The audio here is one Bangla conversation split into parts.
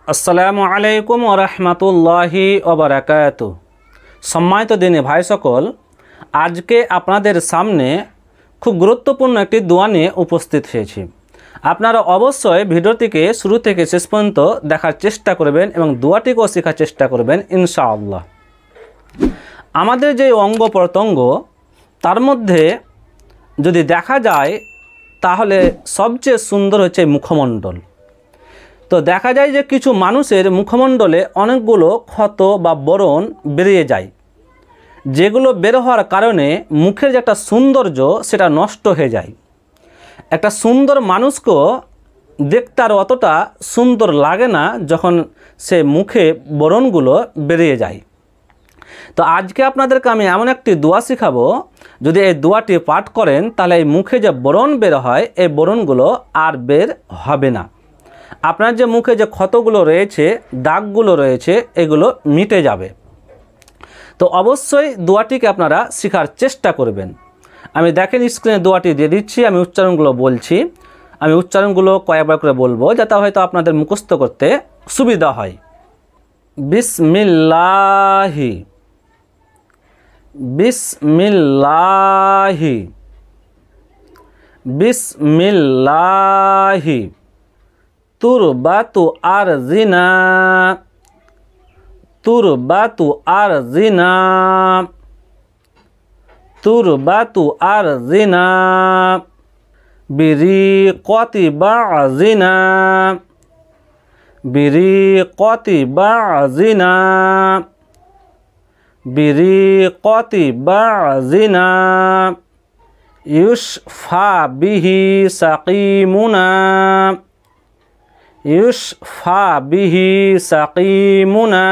আসসালামু আলাইকুম ওয়া রাহমাতুল্লাহি ওয়া বারাকাতুহু। সম্মানিত দিনী ভাই সকল, আজকে আপনাদের সামনে খুব গুরুত্বপূর্ণ একটি দোয়া নিয়ে উপস্থিত হয়েছি। আপনারা অবশ্যই ভিডিওটিকে শুরু থেকে শেষ পর্যন্ত দেখার চেষ্টা করবেন এবং দোয়াটিকেও শেখার চেষ্টা করবেন ইনশাআল্লাহ। আমাদের যে অঙ্গ প্রত্যঙ্গ তার মধ্যে যদি দেখা যায় তাহলে সবচেয়ে সুন্দর হচ্ছে মুখমণ্ডল। তো দেখা যায় যে কিছু মানুষের মুখমণ্ডলে অনেকগুলো ক্ষত বা ব্রণ বেরিয়ে যায়, যেগুলো বের হওয়ার কারণে মুখের যে একটা সৌন্দর্য সেটা নষ্ট হয়ে যায়। একটা সুন্দর মানুষকেও দেখতে আর অতটা সুন্দর লাগে না যখন সে মুখে ব্রণগুলো বেরিয়ে যায়। তো আজকে আপনাদেরকে আমি এমন একটি দোয়া শেখাবো, যদি এই দোয়াটি পাঠ করেন তাহলে এই মুখে যে ব্রণ বের হয় এই ব্রণগুলো আর বের হবে না। আপনার যে মুখে যে ক্ষতগুলো রয়েছে, দাগগুলো রয়েছে, এগুলো মিটে যাবে। তো অবশ্যই দোয়াটিকে আপনারা শেখার চেষ্টা করবেন। আমি দেখেন স্ক্রিনে দোয়াটি দিয়ে দিচ্ছি, আমি উচ্চারণগুলো বলছি। আমি উচ্চারণগুলো কয়েকবার করে বলবো যাতে হয়তো আপনাদের মুখস্থ করতে সুবিধা হয়। বিসমিল্লাহি, বিসমিল্লাহি, বিসমিল্লাহি তুরবাতু আরজিনা, তুরবাতু আরজিনা, তুরবাতু আরজিনা বিরিকতি বাজিনা, বিরিকতি বাজিনা, বিরিকতি বাজিনা ইউশফা বিহি সাকিমুনা, ইউশফা বিহি সাকিমুনা,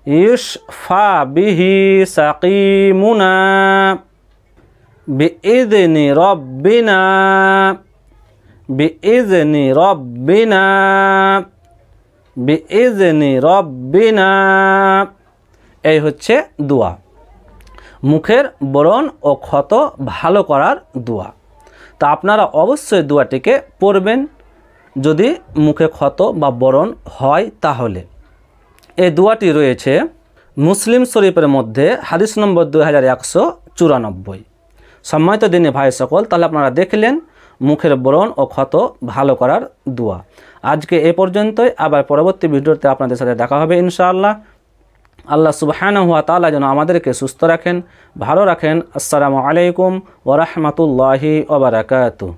ইউশফা বিহি সাকিমুনা বিইذনি রব্বিনা, বিইذনি রব্বিনা, বিইذনি রব্বিনা। এই হচ্ছে দোয়া, মুখের ব্রণ ও ক্ষত ভালো করার দোয়া। তা আপনারা অবশ্যই দোয়াটিকে পড়বেন যদি মুখে ক্ষত বা ব্রণ হয় তাহলে। এই দোয়াটি রয়েছে মুসলিম শরীফের মধ্যে হাদিস নম্বর 2194। সম্মানিত দিনী ভাই সকল, তাহলে আপনারা দেখলেন মুখের ব্রণ ও ক্ষত ভালো করার দোয়া। আজকে এ পর্যন্তই, আবার পরবর্তী ভিডিওতে আপনাদের সাথে দেখা হবে ইনশাআল্লাহ। আল্লাহ সুবহানাহু ওয়া তাআলা যেন আমাদেরকে সুস্থ রাখেন, ভালো রাখেন। আসসালামু আলাইকুম ওয়া রাহমাতুল্লাহি ওয়া বারাকাতুহু।